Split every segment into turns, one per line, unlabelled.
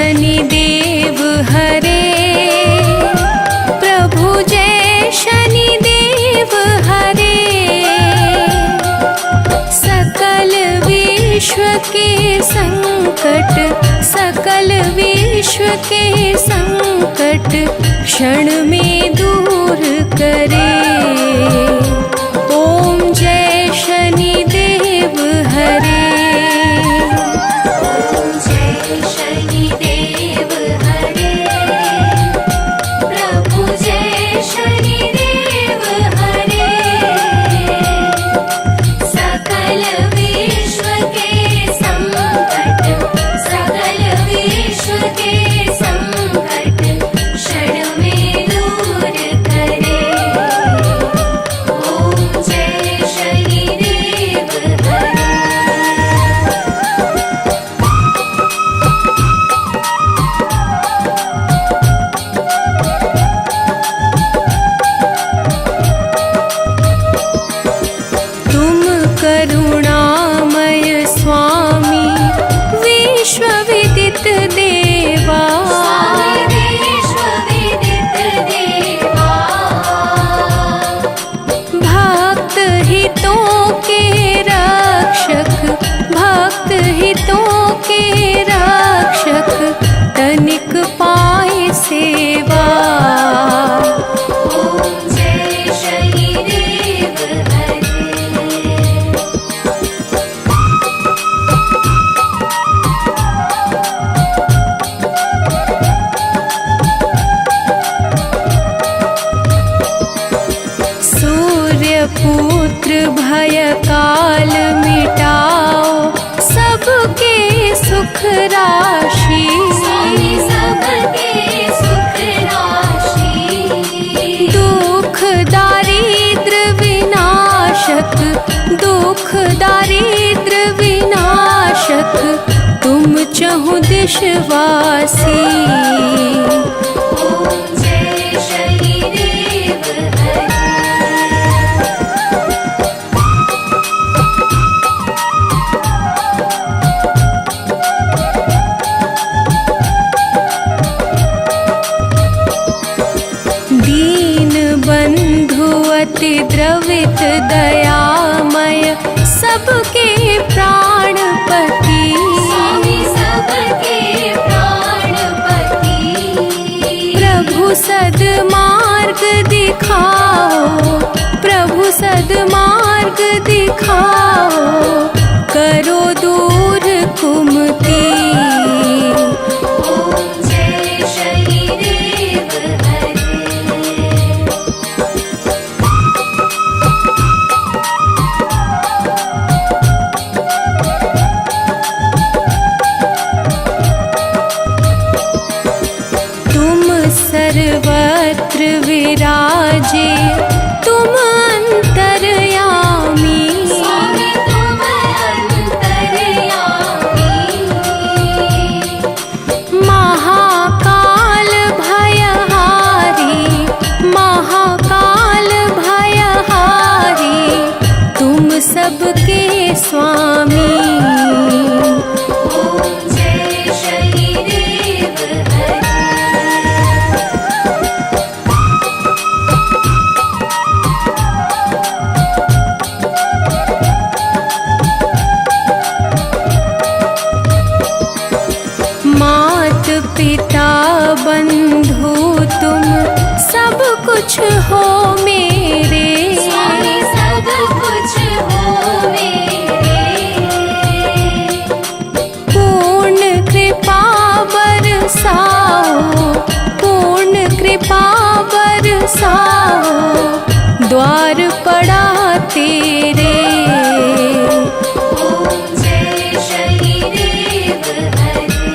शनिदेव हरे, प्रभु जय शनिदेव हरे। सकल विश्व के संकट, सकल विश्व के संकट क्षण में दूर करे। ओम जय शनिदेव हरे। ओम जय शनिदेव हरे, प्रभु जय शनिदेव हरे। सकल विश्व के संकट, सकल विश्व के संकट क्षण में दूर करे। ओम जय शनिदेव हरे। तुम करुणामय स्वामी विश्व विदित देवा, विश्व विदित देवा। भक्त हितों के रक्षक, भक्त हितों के रक्षक तनिक पाए सेवा। ओम जय शनिदेव हरे। सूर्यपुत्र भय काल मिटाओ, सबके सुख राशि, सबके सुख राशि। दुख दारिद्र विनाशक, दुख दारिद्र विनाशक तुम चहुँ दिशवासी। ओम जय शनिदेव हरे। दीन बंधु अति द्रवित दयामय, सबके प्राणपति, सबके प्राणपति। प्रभु सद्मार्ग दिखाओ, प्रभु सद्मार्ग दिखाओ, करो दूर कुमति। ओम जय शनिदेव हरे। तुम सर्वत्र विराजे, तुम अंतर्यामी, तुम अंतर्यामी। महाकाल भयहारी, महाकाल भयहारी तुम सबके स्वामी। ओम जय शनिदेव हरे। मात पिता बंधु तुम सब कुछ हो मेरे, सब कुछ हो मेरे। पूर्ण कृपा बरसाओ, पूर्ण कृपा बरसाओ, द्वार पड़ा तेरे। ओम जय शनिदेव हरे।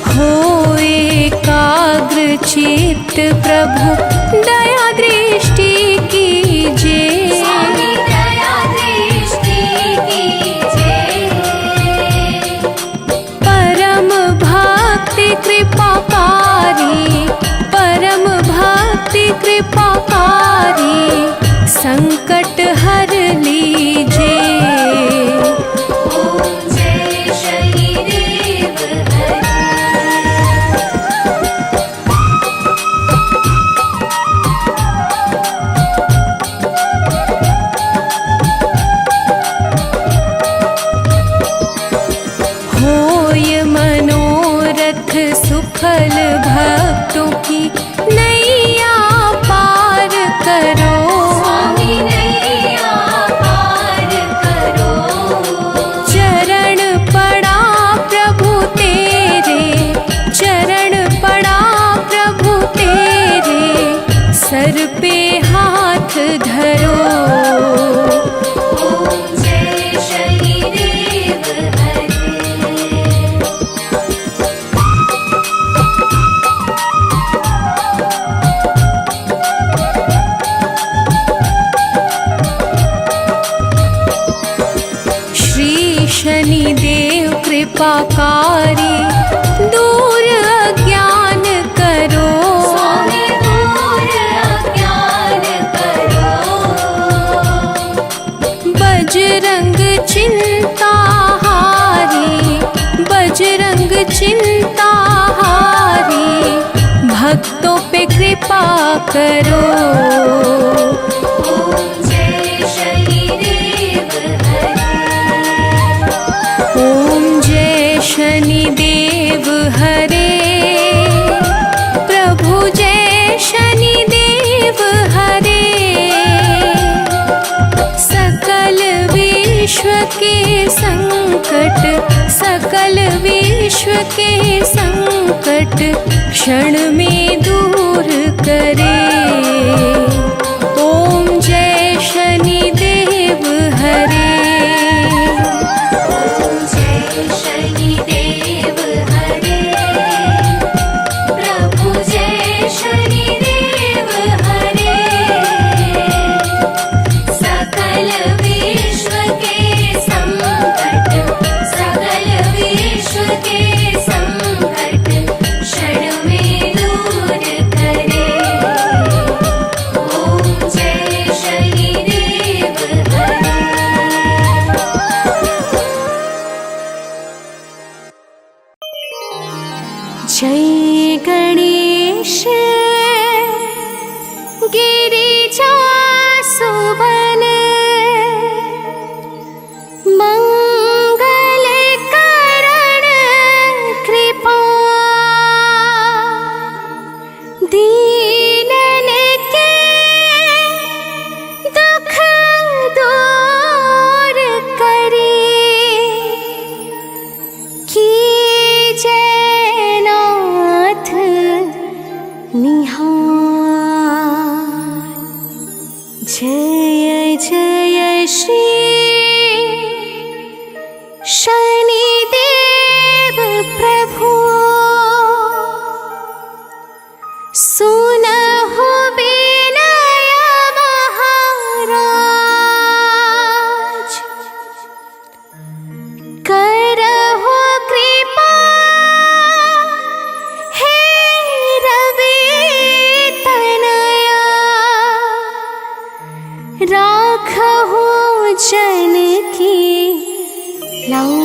हो एकाग्र चित्त प्रभु दया दृष्टि कीजिए, दया दृष्टि कीजिए। परम भक्ति कृपा पारी, परम कृपाकारी संकट हर लीजे। ओम जय शनिदेव होय मनोरथ सुफल भक्तों की नैया पार करो। स्वामी नैया पार करो। चरण पड़ा प्रभु तेरे, चरण पड़ा प्रभु तेरे, सर पे हाथ धरो। ओम जय शनिदेव शनिदेव कृपाकारी दूर अज्ञान करो। स्वामी दूर अज्ञान करो। बजरंग चिंता हारी, बजरंग चिंता हारी, भक्तों पे कृपा करो। शनिदेव हरे, प्रभु जय शनिदेव हरे, सकल विश्व के संकट, सकल विश्व के संकट क्षण में दूर करे। ओम जय शनिदेव हरे। जय गणेश गिरिजा सुबन, मंगल करण कृपा, दीनन के दुख दूर करी, की जय जय श्री शनिदेव प्रभु, सुनहु विनय महाराज, करहु कृपा हे रवि तनया, राखहु जन की लाज।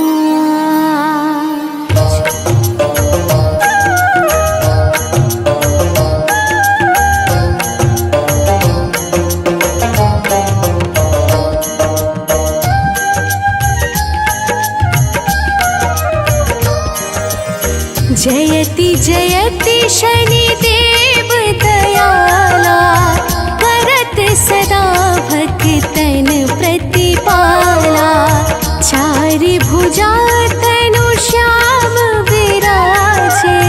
जयति जयति शनिदेव दयाला, करत सदा भक्तन प्रतिपाला, चारि भुजा तनु श्याम विराजे,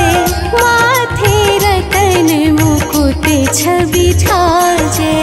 माथे रतन मुकुट छवि छाजे।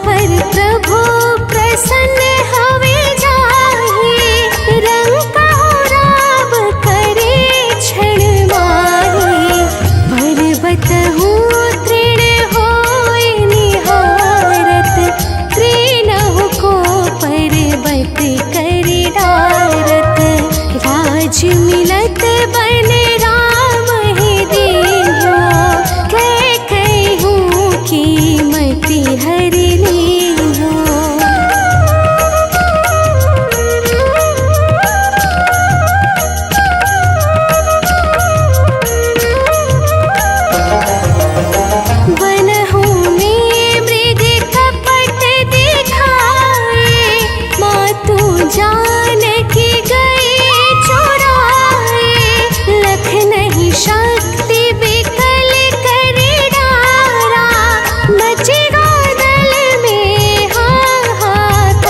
पर प्रभु प्रसन्न हवे जाहि रंका राव करे क्षण माहि पर्वत हूँ तृण होय निहारत तृणहु को पर्वत करि डारत राज मिलत बन राम ही दीन्हो कह कहूँ कीमति हरि लीन्हो बनहु में मृग कपट दिखाए मातु जानकी गए चुराए लख नहीं शक्ति विकल कर डारा मची गादल में हाहाकारा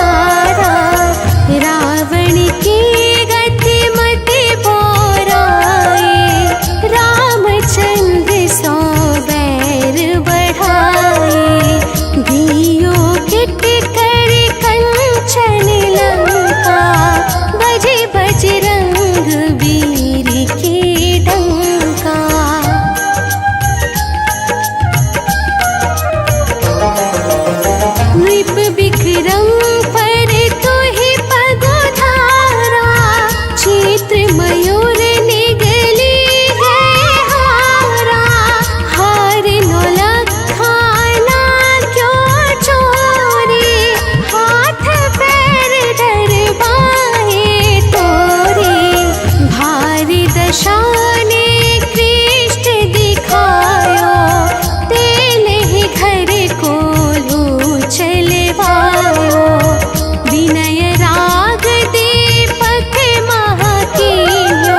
रावण की गति मति बोराए रामचंद्र सो बैर बढ़ाए दियो किट कर कंचन लंका बजे बजरंग वीर की डंका नृप विक्रम पर तुहि पगुधारा चित्र मयूर निगली है हारा हार नौलखाना क्यों चोरी हाथ पैर डरबाए तोरे भारी दशा ने कृष्ट दिखायो तेल ही घर को लू चलवायो विनय राग दीपक महाकीयो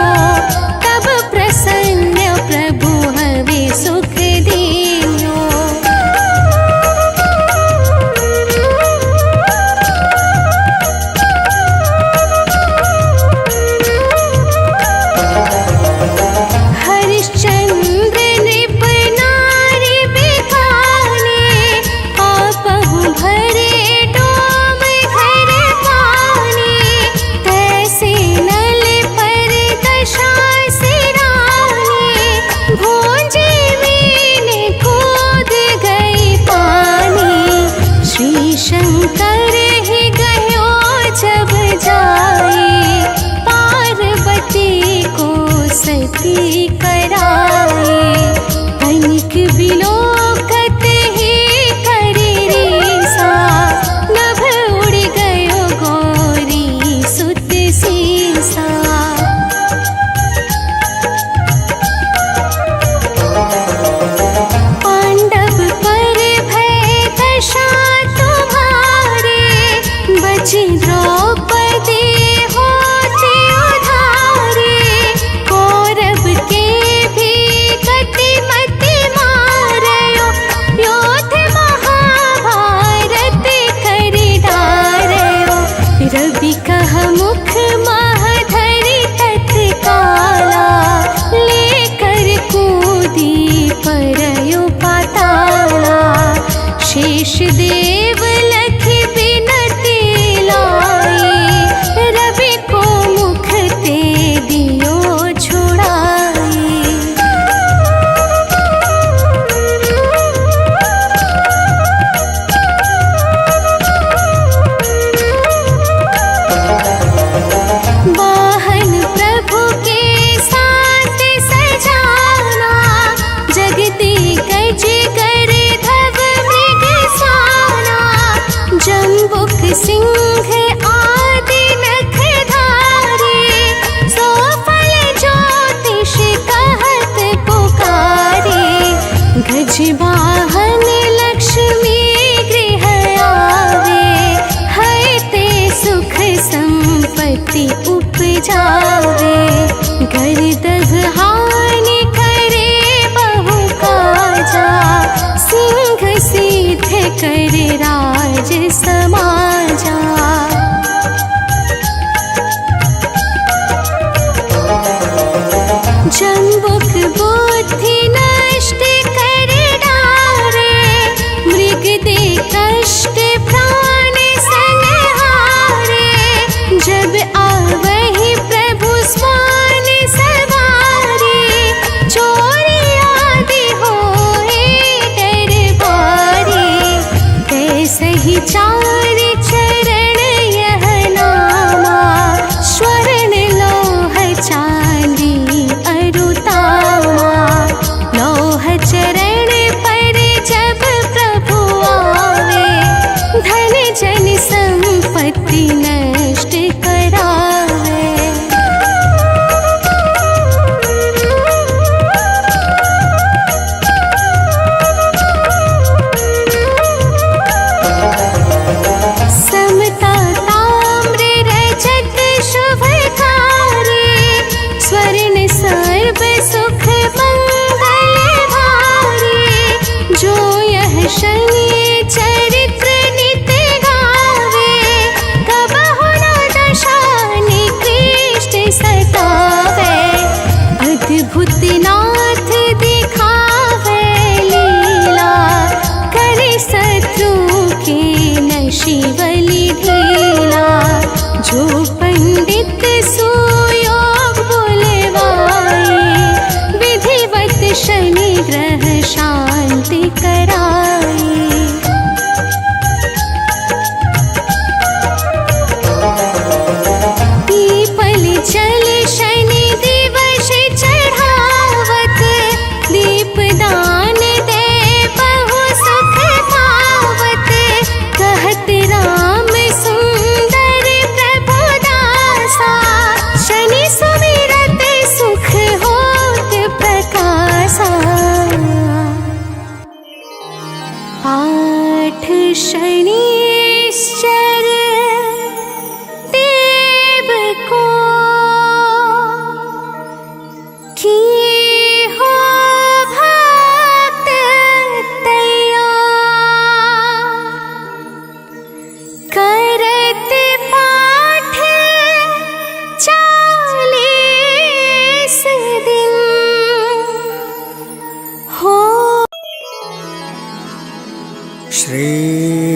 तब प्रसन्न प्रभु हवे सुख दीन्यो हरिश्चंद्र नृप नारी बिखाने आपहु भरे डोम घर पानी तैसे नल पर दशा सिराने भोजे मीन कूद गई पानी श्री शंकर ही गयो जब जाए पार्वती को सती कराए तनिक बिलोकत ही करि रीसा नभ उड़ गयो गौरी सुत सीसा पांडव पर भय दशा तुम्हारे बची द्रौपदी होती उधारे कौरव के भी गति मति मारयो योद्ध महाभारत करि डारयो रवि कह मुख महधरि तत्काला लेकर कूदी परयो पाताला शेष देव लख बिनती लाई रवि को मुख ते दियो छुड़ाई वाहन प्रभु के साथ सजाना जगती गज कर धव मृग साना जम्बुक सिंह आदि नख धारे सोफल ज्योतिष कहत पुकारे गज वाहन लक्ष्मी गृह आवे है ते सुख संपत्ति उपजावे गर्दभ हानि करे बहु काजा सिंह सिद्ध कर राज समाजा जम्बुक बुद्धि नष्ट कर डारे मृग दे कष्ट विचार चरण यह नामा, स्वर्ण लोह चांदी अरुतामा। लौह चरण पर जब प्रभु आवे, धन जन संपत्ति नष्ट करावे। समता ताम्र रजत शुभकारी, स्वर्ण सर्व सुख मंगल भारी। जो यह शनि चरित्र नित गावे, कबहु न दशा निकृष्ट सतावे। अद्भुत नाथ दिखावे लीला, करे शत्रु के नशि बलि ढीला। जो पंडित सुयोग बुलवाए, विधिवत शनि ग्रह शांति कराए। पीपल जल शनि दिवस चढ़ावत, दीपदान दे बहु सुख पावत। कहत राम सुंदर प्रभु दासा, शनि सुमिरत सुख होत प्रकाशा। पाठ शनिश्चर देव को, किए हो भक्त तैयार। करत पाठ 40 दिन, हो
श्री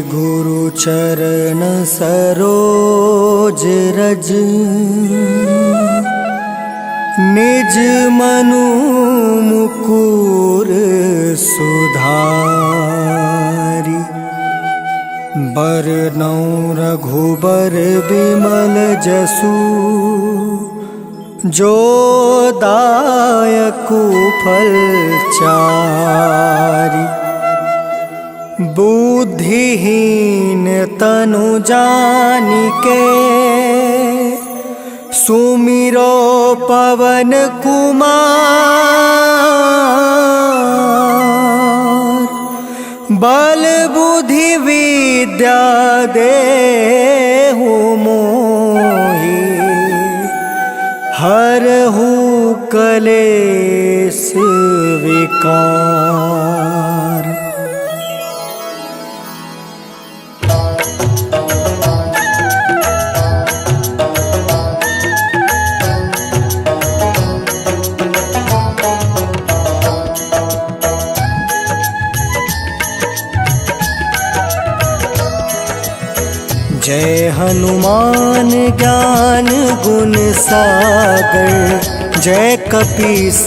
गुरु चरण सरोज रज, निज मनु मुकुर सुधारि। बरनौ रघुबर बिमल जसु, जो दायकु फल चारि। बुद्धिहीन तनु जानिके, सुमिरो पवन कुमार। बल बुद्धि विद्या देहु मोहि, हरहु कलेश विकार। जय हनुमान ज्ञान गुण सागर, जय कपीस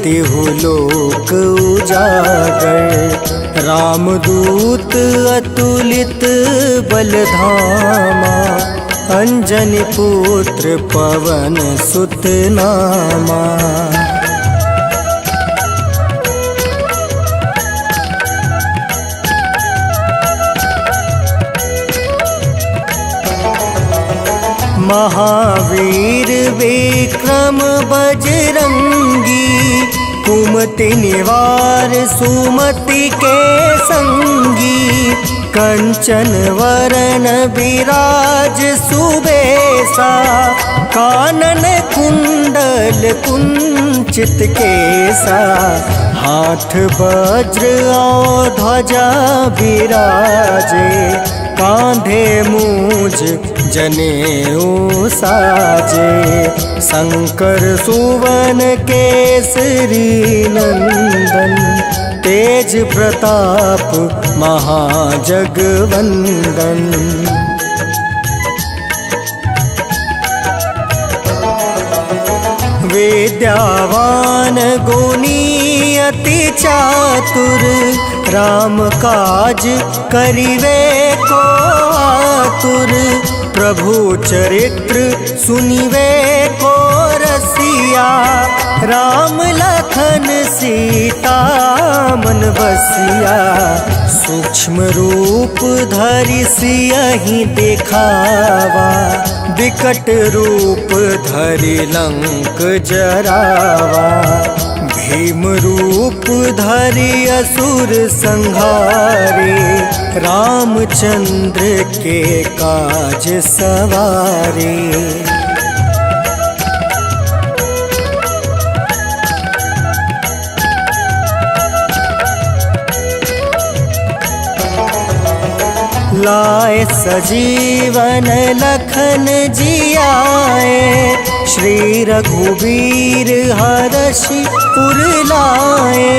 तिहु लोक उजागर। रामदूत अतुलित बल धामा, अंजनी पुत्र पवन सुत नामा। महावीर विक्रम बजरंगी, कुमति निवार सुमति के संगी। कंचन वरण विराज सुबेसा, कानन कुंडल कुंचित केसा। हाथ वज्र और ध्वजा विराजे, कांधे मूज जनेऊ साजे। शंकर सुवन केसरी नंदन, तेज प्रताप महाजगवंदन। विद्यावान गुणी अति चातुर, राम काज करिवे को आतुर, प्रभु चरित्र सुनिवे को रसिया। राम लखन सीता मन बसिया, सूक्ष्म रूप धरि सियहि देखावा। विकट रूप धरि लंक जरावा, भीम रूप धरि असुर संहारे। रामचंद्र के काज सवारे। लाए सजीवन लखन जियाए, श्री रघुबीर हरषि उर लाए।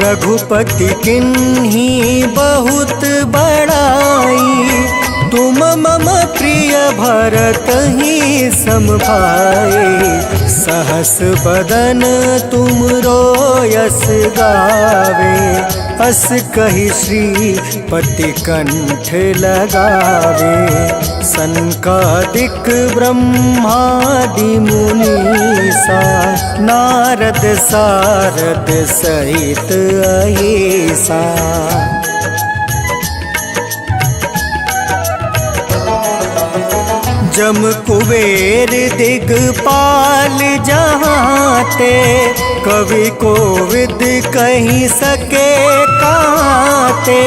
रघुपति किन्ही बहुत बड़ाई, तुम मम प्रिय भरतहि सम भाई। सहस बदन तुम यस गावे, अस कहि श्रीपति कंठ लगावे। सनकादिक ब्रह्मादि मुनीसा, नारद सारद सहित अहिसा। जम कुबेर दिगपाल जहाँते, कवि कोविद कहि सके काते।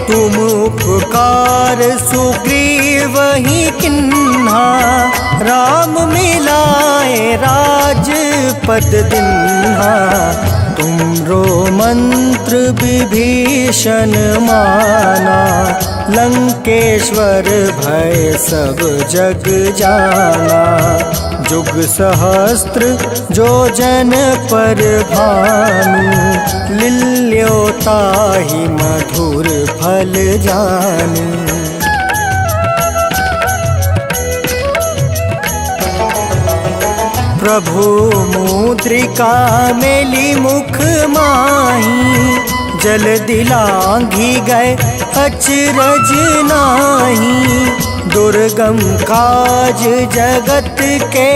तुम उपकार सुग्रीवहि किन्हा, राम मिलाए राजपद दिन्हा। तुमरो मंत्र विभीषण माना, लंकेश्वर भय सब जग जाना। जुग सहस्त्र जो जन पर भानु, लिल्यो ताहि मधुर फल जानु। प्रभु मुद्रिका मेली मुख माही, जल दिलांघि गए अचरज नाही। दुर्गम काज जगत के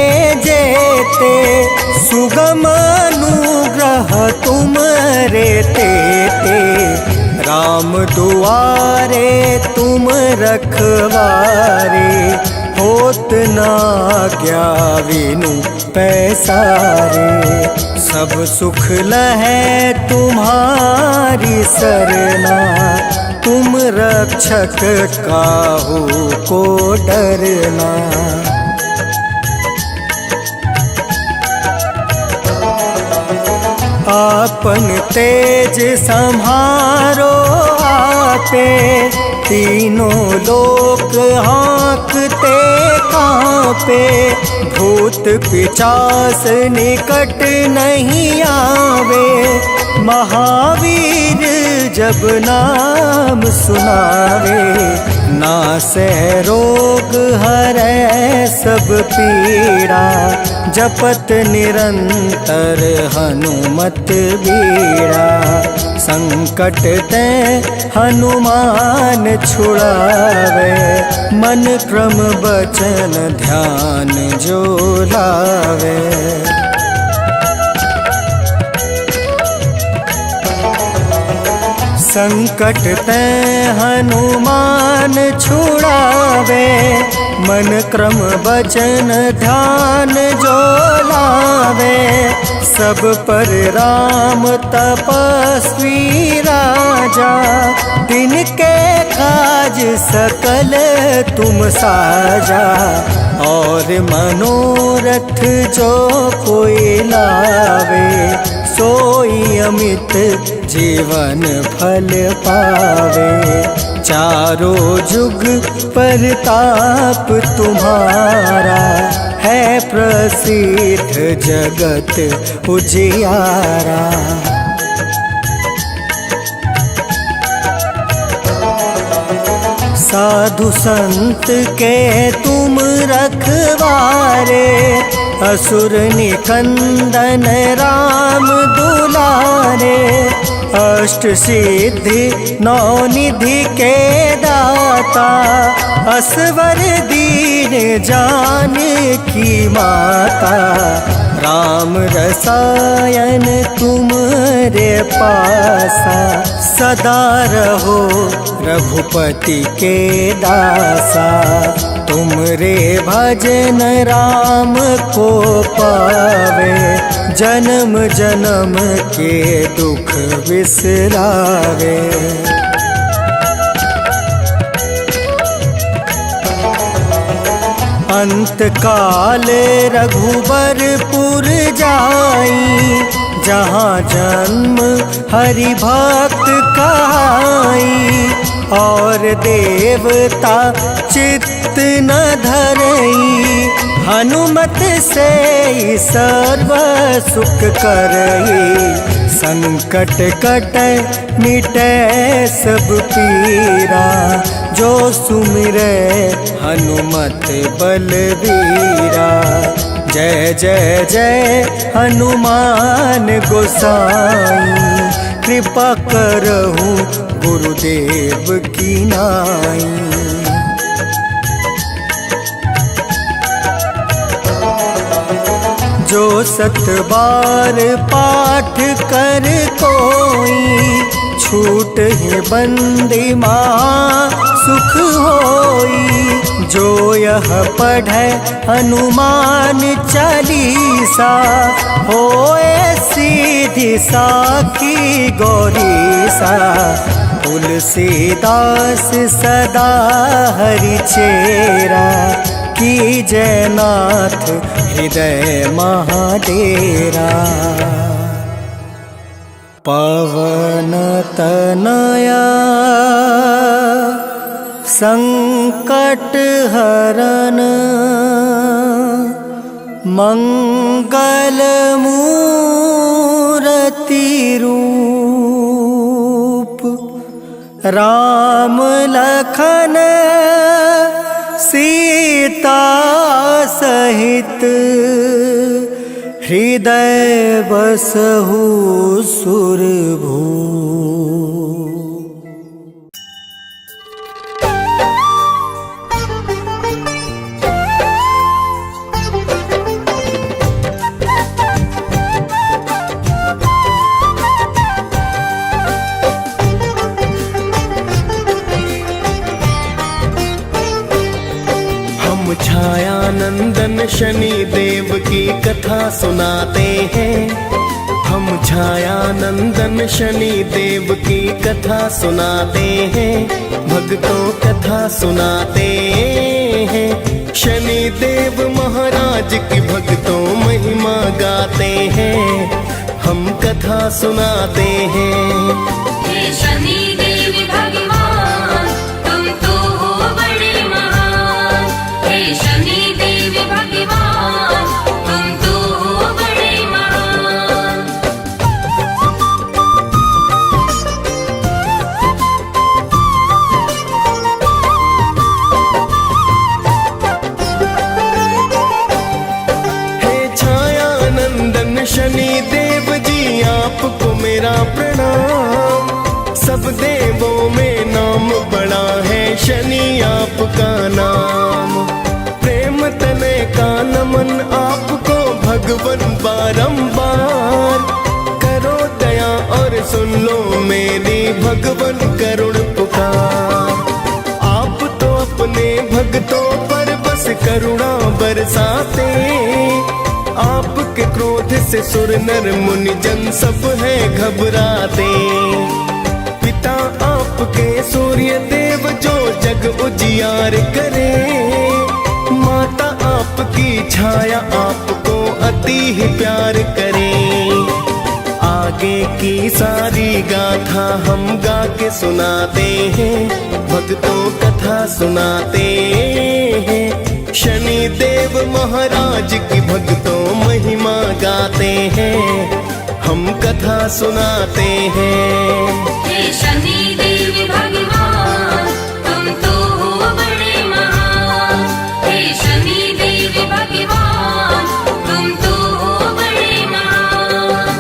जेते, सुगम अनुग्रह तुमरे तेते। राम दुआरे तुम रखवारे, होत न आज्ञा बिनु पैसारे। सब सुख लहै तुम्हारी सरना, तुम रक्षक काहू को डरना। आपन तेज सम्हारो आपे, तीनों लोक हाँकते कांपे। भूत पिचास निकट नहीं आवे, महावीर जब नाम सुनावे। नासै रोग हरै सब पीड़ा, जपत निरंतर हनुमत बीड़ा। संकट ते हनुमान छुड़ावे, मन क्रम बचन ध्यान जो लावे। संकट ते हनुमान छुड़ावे, मन क्रम बचन ध्यान जो लावे। सब पर राम तपस्वी राजा, तिनके काज सकल तुम साजा। और मनोरथ जो कोई लावे, सोई अमित जीवन फल पावे। चारों जुग परताप तुम्हारा, है प्रसिद्ध जगत उजियारा। साधु संत के तुम रखवारे, असुर निकंदन राम दुलारे। अष्ट सिद्धि नौ निधि के दाता, असवर दीन जानकी माता, राम रसायन तुमरे पासा, सदा रहो रघुपति के दासा, तुमरे भजन राम को पावे, जन्म जन्म के दुख बिसरावे। अंत काल रघुबरपुर जाई, जहाँ जन्म हरि भक्त कहाई, और देवता चित्त न धरई, हनुमत से सर्व सुख करई, संकट कटै मिटै सब पीरा, जो सुमिरै हनुमत बलबीरा। जय जय जय हनुमान गोसाई, कृपा करहु गुरुदेव की नाई। जो सत बार पाठ कर कोई, छूट है बंदी माँ सुख होई, जो यह पढ़े हनुमान चालीसा, होए सीधी साखी गौरीसा, तुलसीदास सदा हरि चेरा, की जयनाथ हृदय महाडेरा। पवन तनया संकट हरन, मंगल मूरति रूप, राम लखन सीता सहित, हृदय बसहु सुरभूप।
छायानंदन शनि देव की कथा सुनाते हैं, हम छायानंदन शनि देव की कथा सुनाते हैं, भक्तों कथा सुनाते हैं। शनि देव महाराज की भक्तों महिमा गाते हैं, हम कथा सुनाते हैं।
हे शनि देव भगवान तुम तो हो बड़े महान, हे शनि देव भगवान तुम तो हो बड़े महान।
हे छायानंदन शनि देव जी आपको मेरा प्रणाम, सब देवों में नाम बड़ा है शनि आपका नाम। प्रेम तने का नमन आपको भगवन बारंबार, करो दया और सुन लो मेरी भगवन करुण पुकार। आप तो अपने भक्तों पर बस करुणा बरसाते, आपके क्रोध से सुर नर मुनि जन सब है घबराते। पिता आपके सूर्य देव जो जग उजियार करे, माता आपकी छाया आपको अति ही प्यार करे। आगे की सारी गाथा हम गा के सुनाते हैं, भक्तों कथा सुनाते हैं। शनि देव महाराज की भक्तों महिमा गाते हैं, हम कथा सुनाते हैं।
हे शनि देव भगवान तुम तो हो बड़े महान, हे शनि देव भगवान तुम तो हो बड़े महान।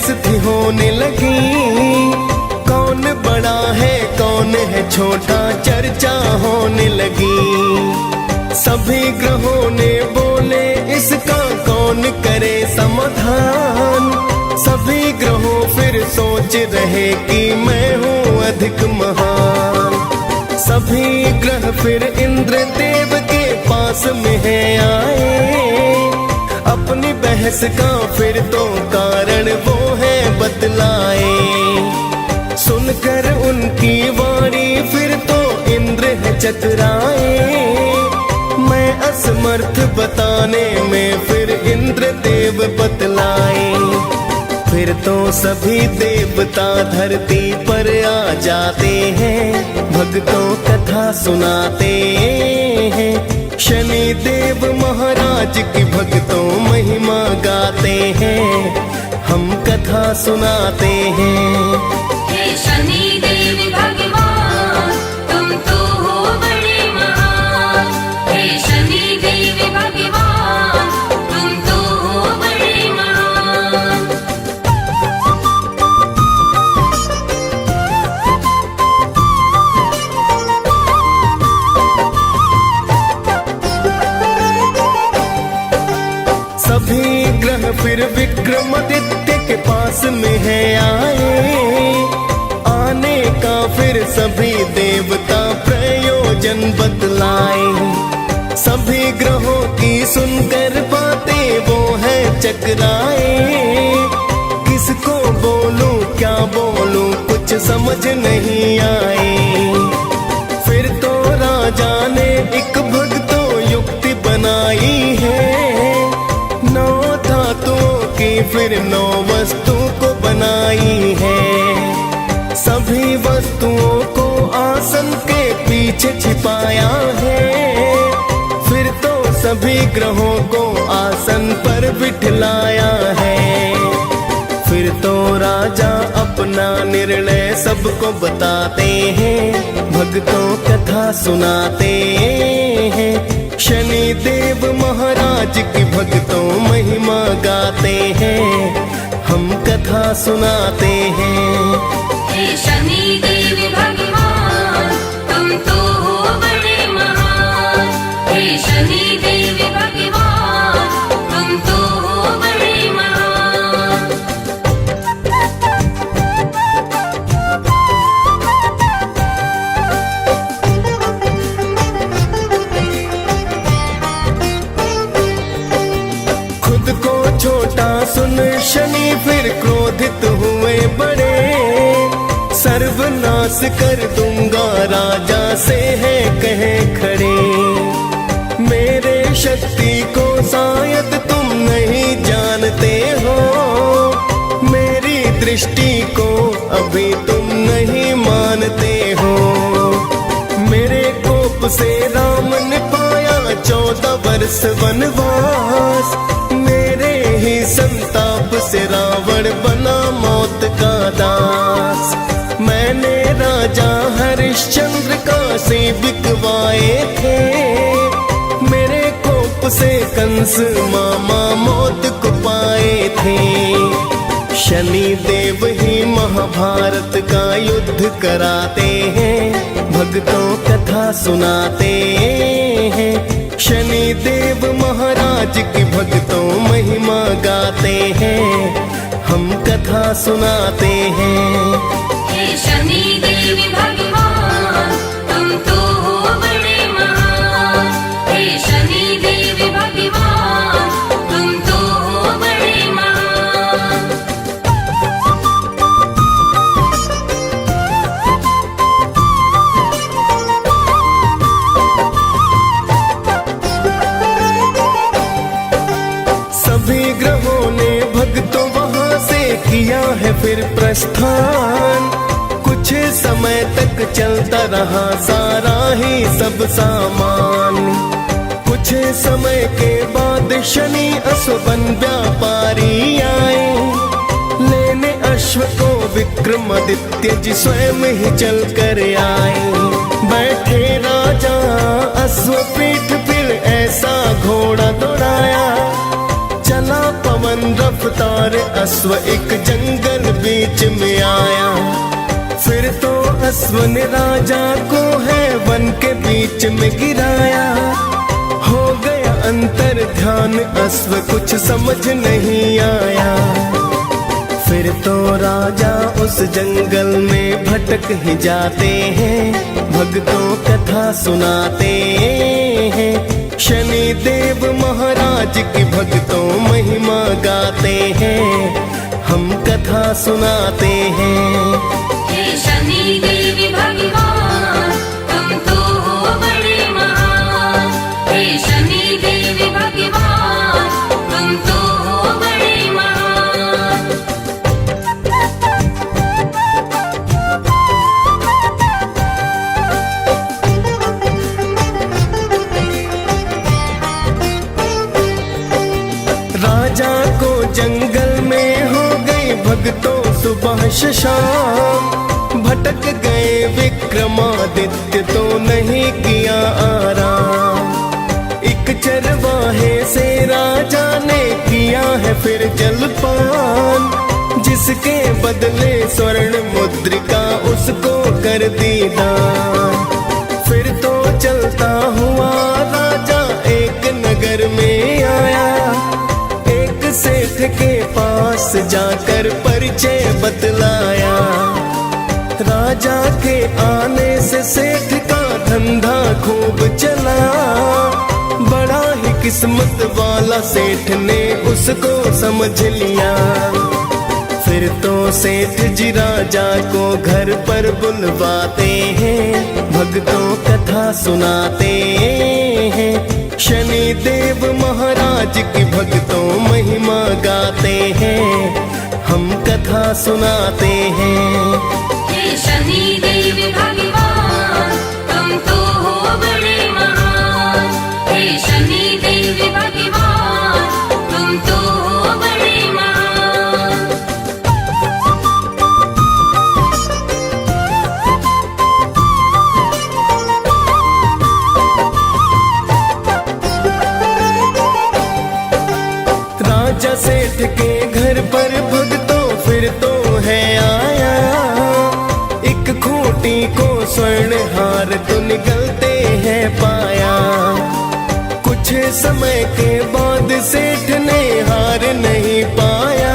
बहस थी होने लगी, कौन बड़ा है कौन है छोटा, चर्चा होने लगी। सभी ग्रहों ने बोले इसका कौन करे समाधान, सभी ग्रहों फिर सोच रहे कि मैं हूँ अधिक महान। सभी ग्रह फिर इंद्र देव के पास में है आए, अपनी बहस का फिर तो कारण वो है बतलाए। सुनकर उनकी वाणी फिर तो इंद्र है चकराए, मैं असमर्थ बताने में फिर इंद्र देव बतलाए। फिर तो सभी देवता धरती पर आ जाते हैं, भक्तों कथा सुनाते हैं। शनि देव महाराज की भक्तों महिमा गाते हैं, हम कथा सुनाते हैं।
हे शनि देव भगवान तुम तो हो बड़े महान, हे शनि देव भगवान तुम तो हो बड़े महान।
सभी ग्रह फिर विक्रमादित्य के पास में है आए, आने का फिर सभी देवता प्रयोजन बतलाए। सभी ग्रहों की सुनकर बातें वो है चकराए, किसको बोलूं क्या बोलूं कुछ समझ नहीं आए। फिर तो राजा ने एक भक्तों युक्ति बनाई है, 9 धातुओं की फिर 9 वस्तु को बनाई है। सभी वस्तुओं को आसन के पीछे छिपाया है, फिर तो सभी ग्रहों को आसन पर बिठलाया है। फिर तो राजा अपना निर्णय सबको बताते हैं, भक्तों कथा सुनाते हैं। शनि देव महाराज की भक्तों महिमा गाते हैं, हम कथा सुनाते हैं।
हे शनि देव भगवान तुम तो हो बड़े महान, हे शनि देव भगवान तुम तो हो बड़े महान।
खुद को छोटा सुन शनि फिर क्रोधित हुए बड़े, सर्वनाश कर दूंगा राजा से है कहे खड़े। मेरे शक्ति को शायद तुम नहीं जानते हो, मेरी दृष्टि को अभी तुम नहीं मानते हो। मेरे कोप से राम ने पाया 14 वर्ष वनवास, मेरे ही संताप से रावण बना मौत का दास। मैंने राजा हरिश्चंद्र काशी बिकवाए थे, मेरे कोप से कंस मामा मौत को पाए थे। शनि देव ही महाभारत का युद्ध कराते हैं, भक्तों कथा सुनाते हैं। शनि देव महाराज की भक्तों महिमा गाते हैं, हम कथा सुनाते हैं।
हे शनि देव भगवान तुम तो हो बड़े महान, हे शनि देव भगवान तुम तो हो बड़े महान।
सभी ग्रहों ने भक्तों वहां से किया है फिर प्रस्थान, कुछ समय तक चलता रहा सारा ही सब सामान। कुछ समय के बाद शनि अश्वन व्यापारी आए, लेने अश्व को विक्रमादित्य जी स्वयं ही चल कर आए। बैठे राजा अश्व पीठ फिर ऐसा घोड़ा दौड़ाया, चला पवन पवन रफ्तार अश्व एक जंगल बीच में आया। फिर तो अश्व ने राजा को है वन के बीच में गिराया। हो गया अंतर ध्यान अश्व कुछ समझ नहीं आया। फिर तो राजा उस जंगल में भटक ही जाते हैं, भक्तों कथा सुनाते हैं। शनि देव महाराज की भक्तों महिमा गाते हैं, हम कथा सुनाते हैं।
हे शनि देव भगवान तुम तो हो बड़े महान। हे शनि देव भगवान तुम तो हो बड़े महान।
राजा को जंगल में हो गई भक्तों सुबह शाम। भटक गए विक्रमादित्य तो नहीं किया आराम। एक चरवाहे से राजा ने किया है फिर जलपान। जिसके बदले स्वर्ण मुद्रिका उसको कर दी दान। फिर तो चलता हुआ राजा एक नगर में आया। सेठ के पास जाकर परिचय बतलाया। राजा के आने से सेठ का धंधा खूब चला। बड़ा ही किस्मत वाला सेठ ने उसको समझ लिया। फिर तो सेठ जी राजा को घर पर बुलवाते हैं, भक्तों कथा सुनाते हैं। शनि देव महाराज की भक्तों महिमा गाते हैं, हम कथा सुनाते हैं।
हे शनि देव भगवान तुम तो हो बड़े महान। हे शनि देव भगवान तुम तो हो बड़े महान।
राजा सेठ के घर पर भक्तों फिर तो है आया। एक खूंटी को स्वर्ण हार तो निकलते हैं पाया। कुछ समय के बाद सेठ ने हार नहीं पाया।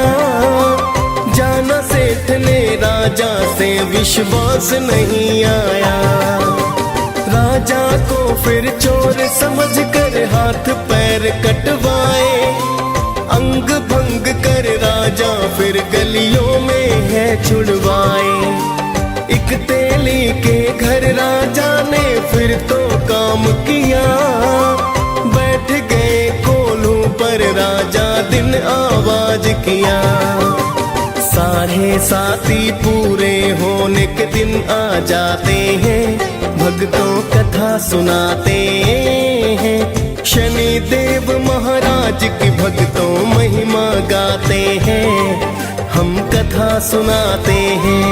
जाना सेठ ने राजा से विश्वास नहीं आया। राजा को फिर चोर समझकर हाथ पैर कटवाए। अंग भंग कर राजा फिर गलियों में है छुड़वाए। एक तेली के घर राजा ने फिर तो काम किया। बैठ गए कोल्हू पर राजा दिन आवाज किया। साढ़े साथी पूरे होने के दिन आ जाते हैं, भक्तों कथा सुनाते हैं। शनि देव महाराज की भक्तों महिमा गाते हैं, हम कथा सुनाते हैं।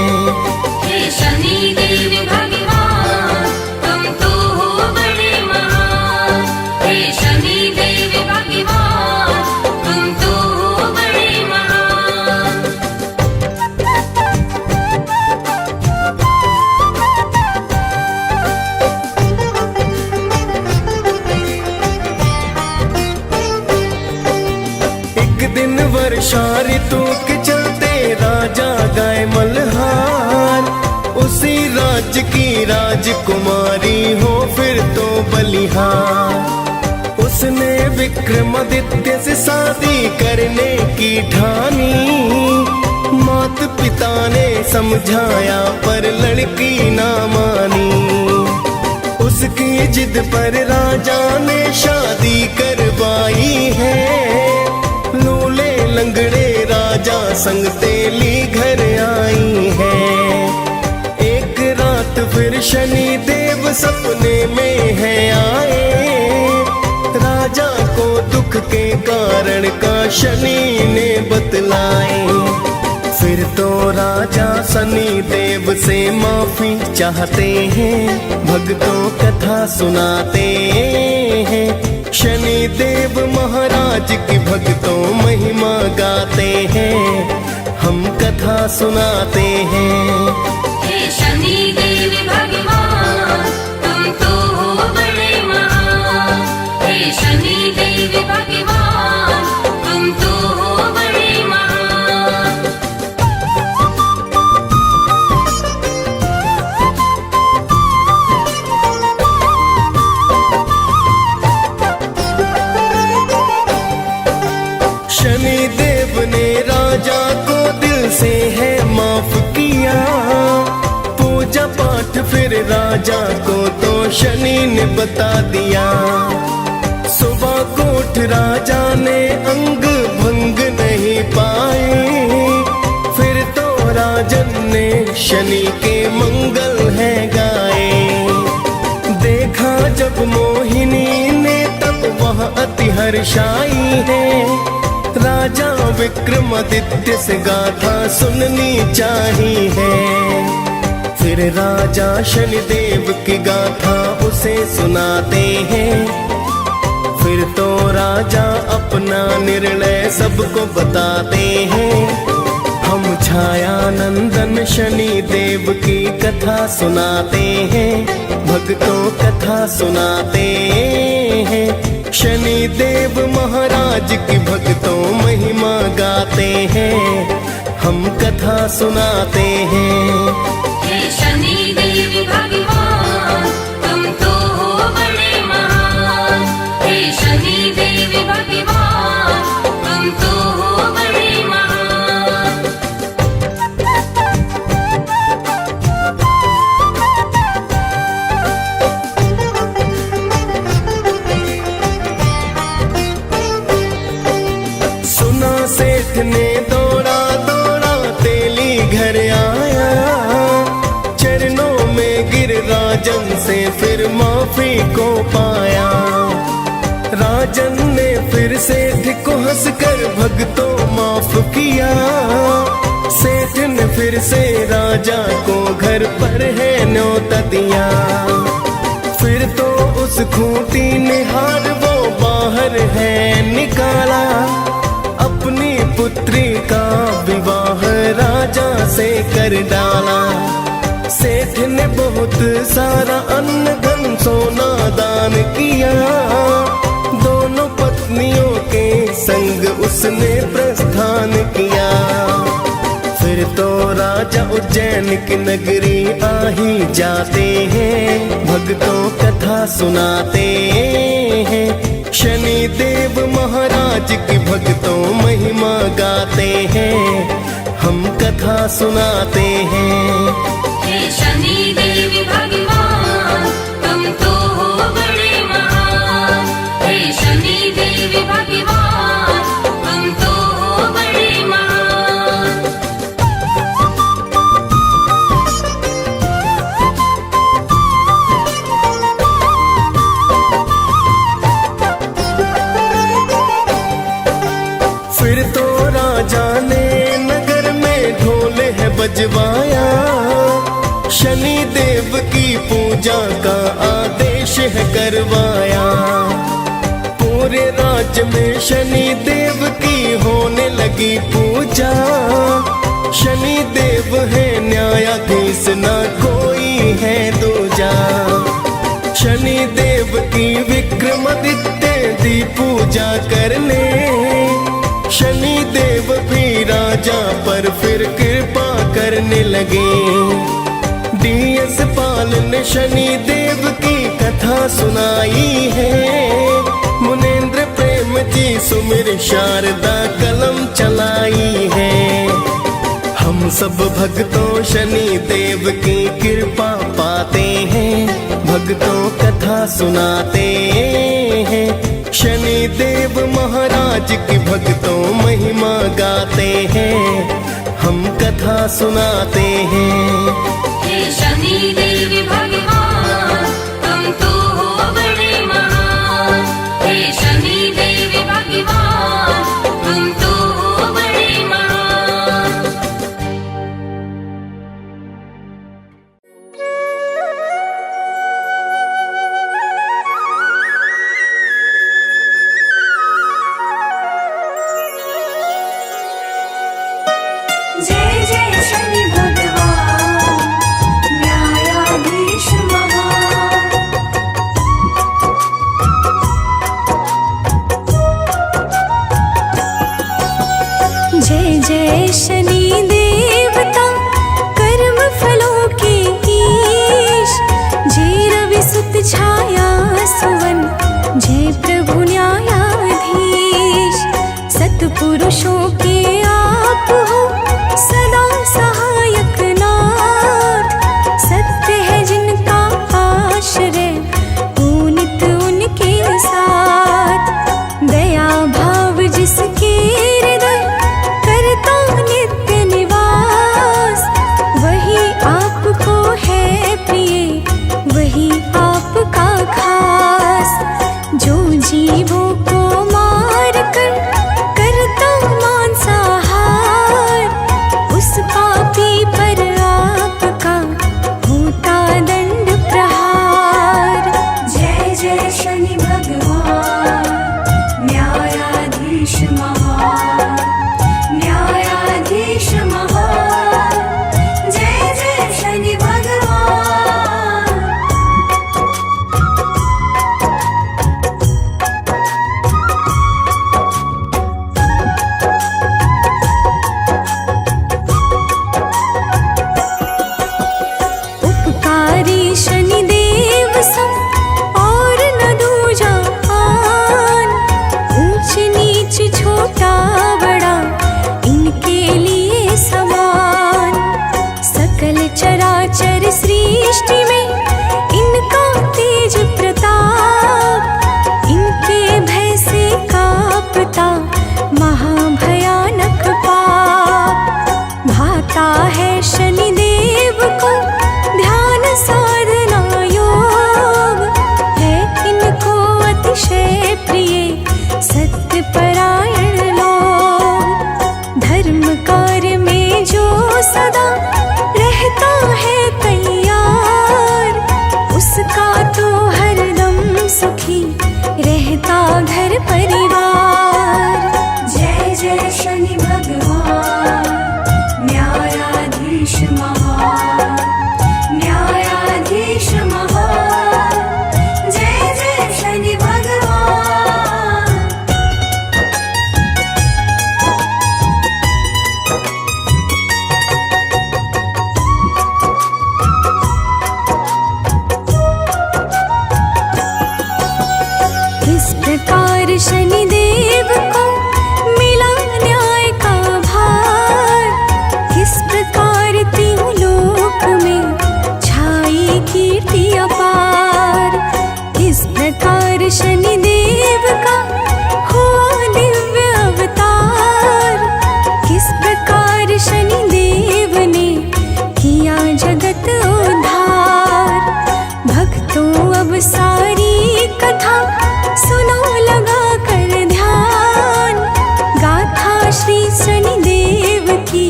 हे शनि देव भगवान तुम तो हो बड़े महान। हे शनि देव भगवान तुम तो हो बड़े महान।
दिन वर्षा ऋतु के चलते राजा गाय मल्हार। उसी राज्य की राजकुमारी हो फिर तो बलिहार। उसने विक्रमादित्य से शादी करने की ठानी। माता पिता ने समझाया पर लड़की ना मानी। उसकी जिद पर राजा ने शादी करवाई है। लूले लंगड़े राजा संग तेली घर आई है। एक रात फिर शनि देव सपने में है आए। राजा को दुख के कारण का शनि ने बतलाए। फिर तो राजा शनि देव से माफी चाहते हैं, भक्तों कथा सुनाते हैं। शनि देव महाराज की भक्तों महिमा गाते हैं, हम कथा सुनाते हैं।
हे शनि देव भगवान तुम तो हो बड़े महान। हे शनि देव भगवान तुम तो हो बड़े महान।
शनि देव ने राजा को दिल से है माफ किया, पूजा पाठ फिर राजा को तो शनि ने बता दिया। सुबह को उठ राजा ने अंग भंग नहीं पाए, फिर तो राजन ने शनि के मंगल है गाए। देखा जब मोहिनी ने तब वह अति हर्षाई है, राजा विक्रमादित्य से गाथा सुननी चाहिए। फिर राजा शनिदेव की गाथा उसे सुनाते हैं, फिर तो राजा अपना निर्णय सबको बताते हैं। हम छाया नंदन शनि देव की कथा सुनाते हैं, भक्तों कथा सुनाते हैं। शनि देव महाराज की भक्तों महिमा गाते हैं, हम कथा सुनाते हैं।
हे शनि देव भगवान तुम तो हो बड़े महान। हे शनि देव भगवान तुम तो हो बड़े महान।
सुना सेठ ने दौड़ा दौड़ा तेली घर आया, चरणों में गिर राजन से फिर माफी को पाया। राजन ने फिर सेठ को हंसकर भक्तों माफ किया, सेठ ने फिर से राजा को घर पर है न्योता दिया। फिर तो उस खूंटी ने हार वो बाहर है निकाला, अपनी पुत्री का विवाह राजा से कर डाला। सेठ ने बहुत सारा अन्न धन सोना दान किया, दोनों पत्नियों के संग उसने प्रस्थान किया। फिर तो राजा उज्जैन की नगरी आ ही जाते हैं, भक्तों कथा सुनाते हैं। शनि देव महाराज की भक्तों महिमा गाते हैं, हम कथा सुनाते हैं।
हे शनि देव भगवान तुम तो हो बड़े महान। हे शनि देव भगवान तुम तो हो बड़े महान।
फिर तो राजा ने नगर में ढोल है बजवाया, शनि देव की पूजा का आदेश है करवाया। पूरे राज्य में शनि देव की होने लगी पूजा, शनि देव है न्यायाधीश ना कोई है दूजा। शनि देव की विक्रमादित्य दी पूजा करने, शनि देव भी राजा पर फिर कृपा करने लगे। DS पाल ने शनि देव की कथा सुनाई है, मुनेन्द्र प्रेम जी सुमिर शारदा कलम चलाई है। हम सब भक्तों शनि देव की कृपा पाते हैं, भक्तों कथा सुनाते हैं। शनि देव महाराज की भक्तों महिमा गाते हैं, हम कथा सुनाते हैं।
हे शनि देव भगवान तुम तो हो बड़े महान। हे शनि देव भगवान तुम तो हो बड़े महान।
घर परिवार।
जय जय शनि भगवान न्यायाधीश महान, न्यायाधीश महान। जय जय शनि भगवान।
किस प्रकार शनिदेव को मिला न्याय का भार, किस प्रकार तीनों लोक में छाई कीर्ति अपार। किस प्रकार शनिदेव का हुआ दिव्य अवतार, किस प्रकार शनिदेव ने किया जगत उद्धार। भक्तों अब सारी कथा सुनो लगा कर ध्यान, गाथा श्री शनिदेव की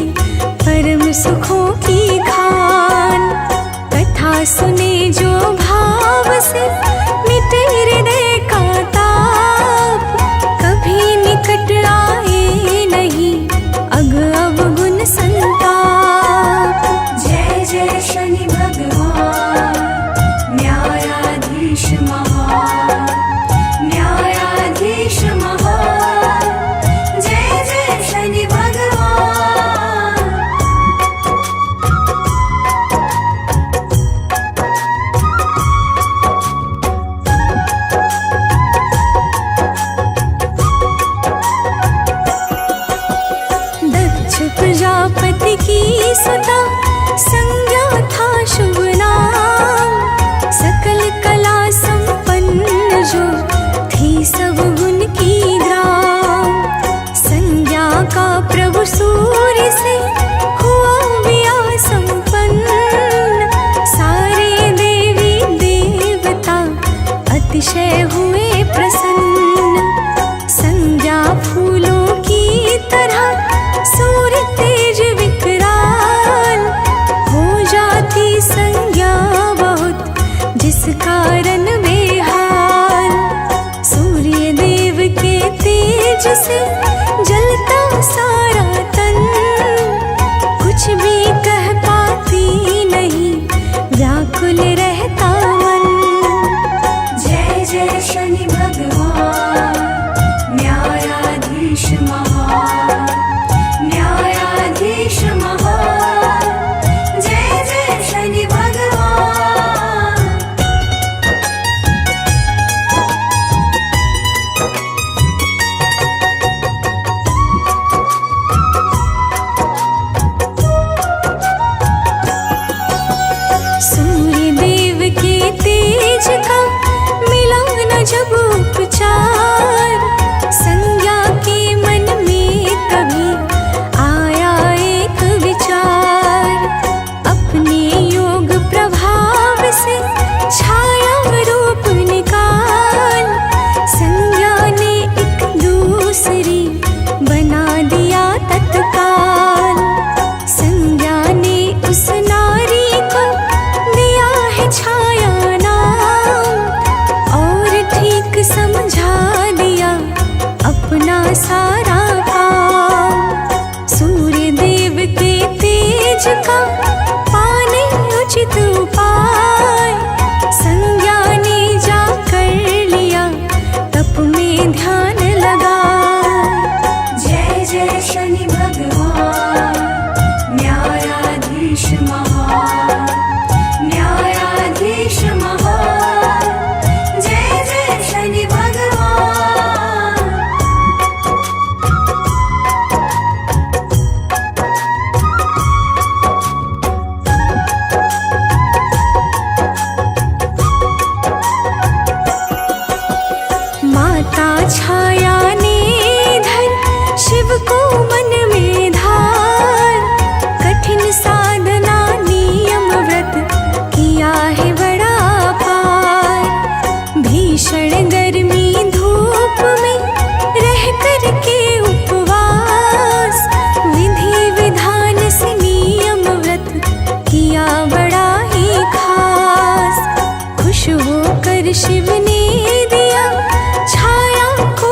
परम सुखों की खान। कथा सुने जो भाव से मिटे हृदय का ताप, कभी निकट आए नहीं अग अवगुण संताप।
जय जय शनि भगवान न्यायाधीश महान, न्यायाधीश महान। जय जय शनि भगवान।
दक्ष प्रजापति की सुता संज्ञा था शुभ नाम, सकल कला संपन्न जो थी सब गुण की ग्राम। संज्ञा का प्रभु सूर्य से हुआ विया संपन्न, सारे देवी देवता अतिशय हुए प्रसन्न। संज्ञा फूलों की तरह सूर्य तेज विकराल, हो जाती संज्ञा बहुत जिस कारण बेहाल। सूर्य देव के तेज से जलता सारा तन, कुछ भी कह पाती नहीं व्याकुल रहता मन।
जय जय शनि भगवान न्यायाधीश महान, न्यायाधीश महान। जय जय शनि भगवान।
सूर्य देव के तेज का मिला न जब उपचार, संज्ञा के मन में तभी आया एक विचार। अपने योग प्रभाव से छाया रूप निकाल, संज्ञा ने एक दूसरी बना दिया तत्काल। संज्ञा ने उस नारी को दिया है छाया नाम, और ठीक समझा दिया अपना सारा काम। सूर्य देव के तेज का पाने उचित उपाय, संज्ञा ने जा कर लिया तप में ध्यान लगा।
जय जय शनि भगवान न्यायाधीश महान, न्यायाधीश महान। जय जय शनि भगवान।
माता छाया ने धर शिव को मन में धार, कठिन साधना नियम व्रत किया है बड़ा पार। भीषण गर्मी धूप में रह कर के उपवास, विधि विधान से नियम व्रत किया बड़ा ही खास। खुश होकर शिव ने दिया छाया को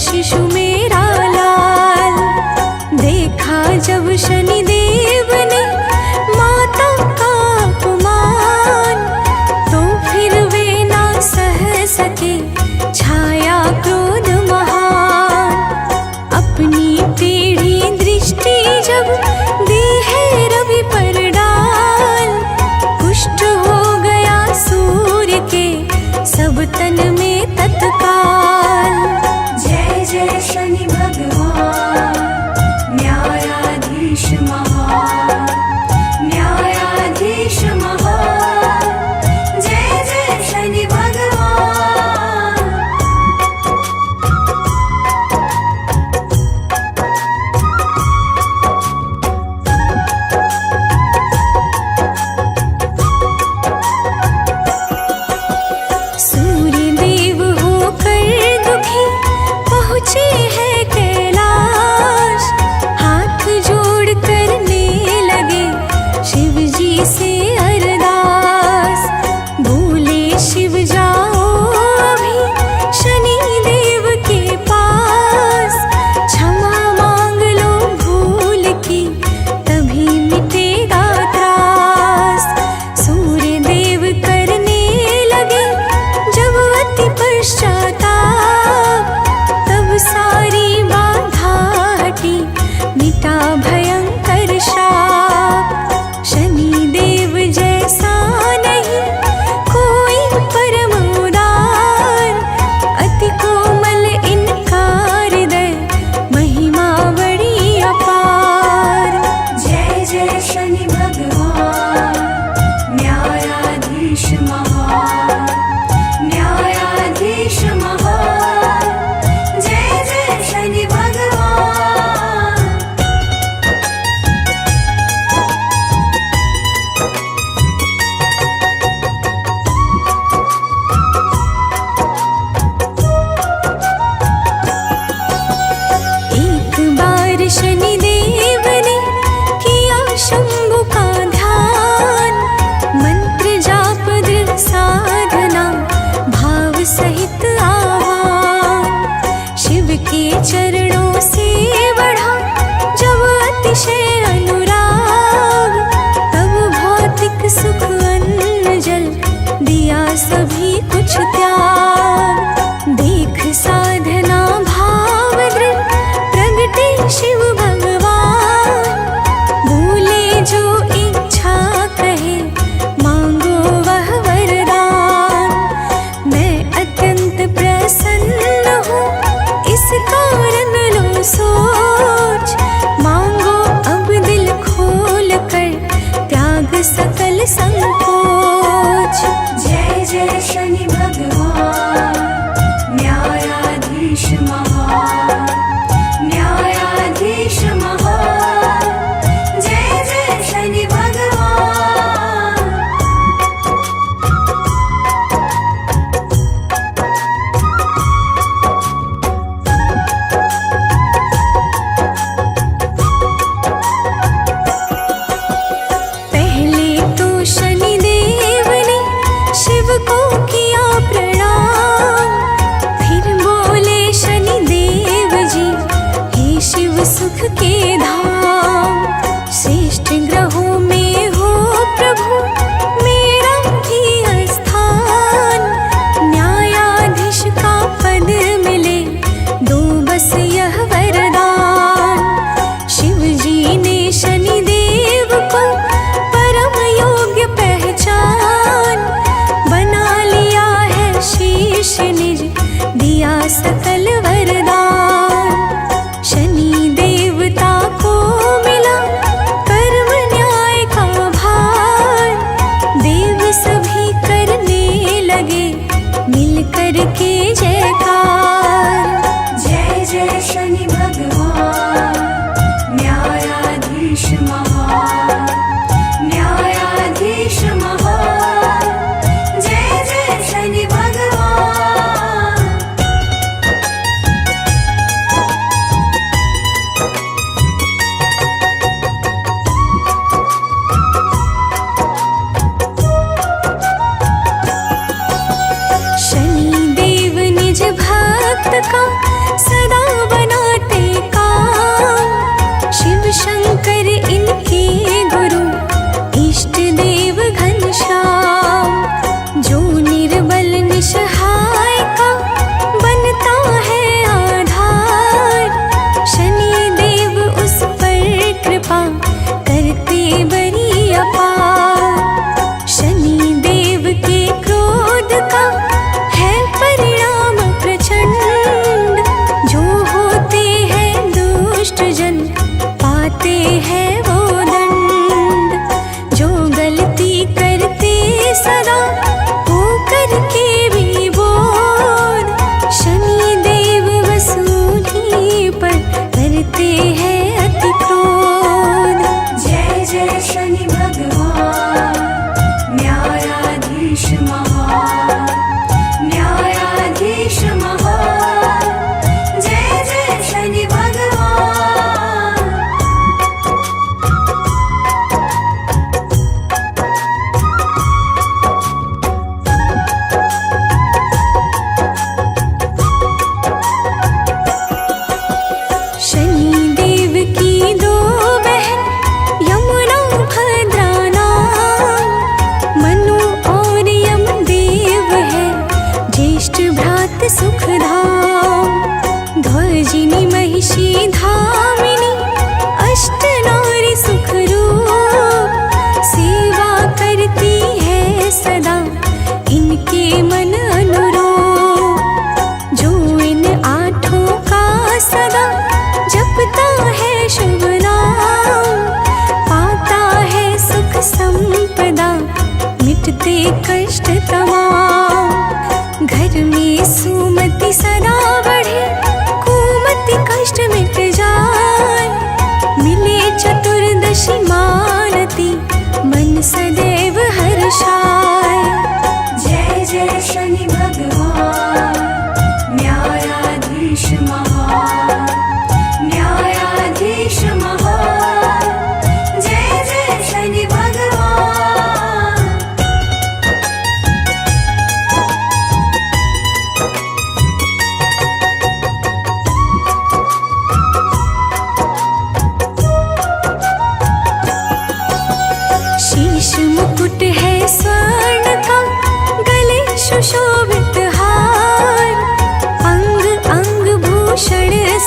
शिशु मेरा लाल। देखा जब शनिदेव ने माता का अपमान, तो फिर वे ना सह सके छाया क्रोध महान। अपनी टेढ़ी दृष्टि जब दी है रवि पर डाल, कुष्ठ हो गया सूर्य के सब तन में तत्काल।
जय जय शनि भगवान न्यायाधीश महान, न्यायाधीश महान। जय जय शनि भगवान।
सूर्य देव होकर दुखी पहुँचे हैं कैलाश, हाथ जोड़ करने लगे शिव जी से अरदास। बोले शिव जाओ अभी शनि देव के पास, क्षमा मांग लो भूल की तभी मिटेगा त्रास। सूर्य देव करने लगे जब अति पश्चाताप, तब सारी बाधा हटी मिटा भयंकर शाप। शनि देव जैसा नहीं कोई परम उदार, अति कोमल इनका हृदय महिमा बड़ी अपार।
जय जय शनि भगवान न्यायाधीश महान, न्यायाधीश महान। जय जय शनि भगवान।
एक बार शनि देव ने किया शंभु का ध्यान, मंत्र जाप दृढ़ साधना भाव सहित आह्वान। शिव के चरणों से बढ़ा जब अतिशय अनुराग, तब भौतिक सुख अन्न जल दिया सभी कुछ त्याग। देख साधना भाव दृढ़ प्रगटे शिव भगवान, बोले जो इच्छा कहे मांगो वह वरदान। मैं अत्यंत प्रसन्न हूँ इस कारण लो सोच, मांगो अब दिल खोल कर त्याग सकल संकोच।
जय जय शनि भगवान न्यायाधीश महान, न्यायाधीश महान। जय जय शनि भगवान।
पहले तो शनि देव ने शिव को किया प्रणाम, फिर बोले शनि देव जी हे शिव सुख के धाम। श्रेष्ठ ग्रहों में हो प्रभु मेरा भी स्थान, न्यायाधीश का पद मिले दो बस यह वरदान। शिव जी ने शनि देव को परम योग्य पहचान, बना लिया है शीश निज दिया सकल वरदान। शनि देवता को मिला कर्म न्याय का भार, देव सभी करने लगे मिल कर के जयकार।
जय जय शनि भगवान न्यायाधीश महान, न्यायाधीश महान। जय जय शनि भगवान।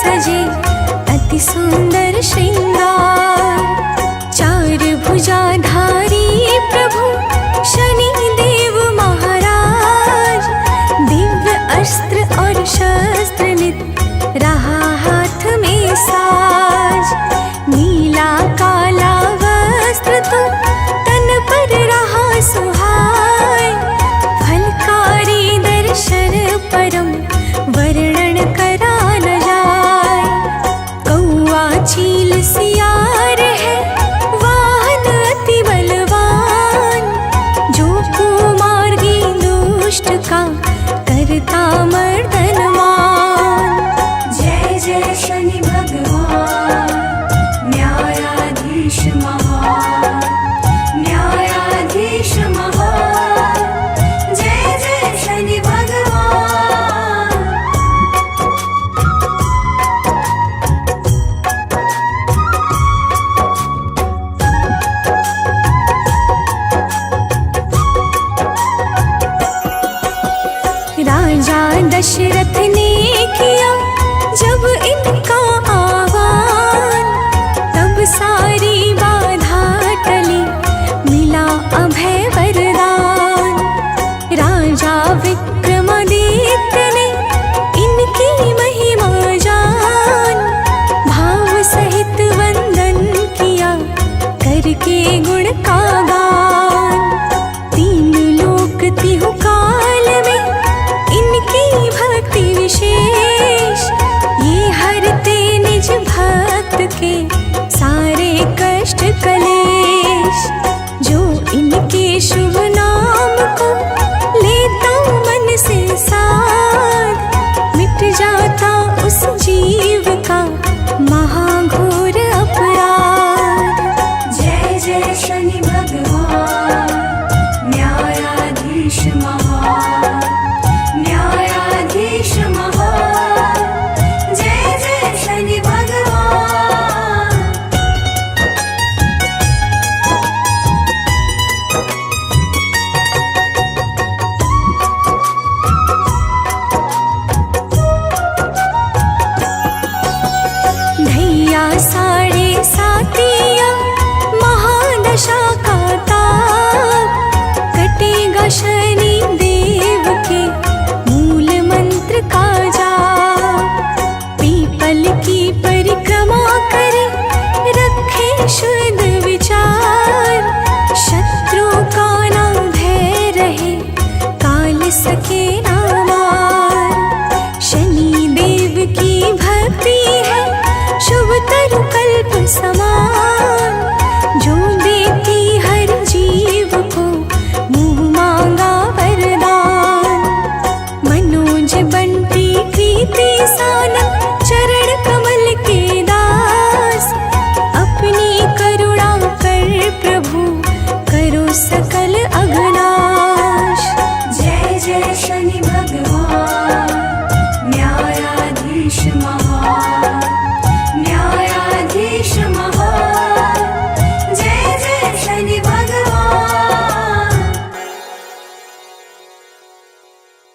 सजे अति सुंदर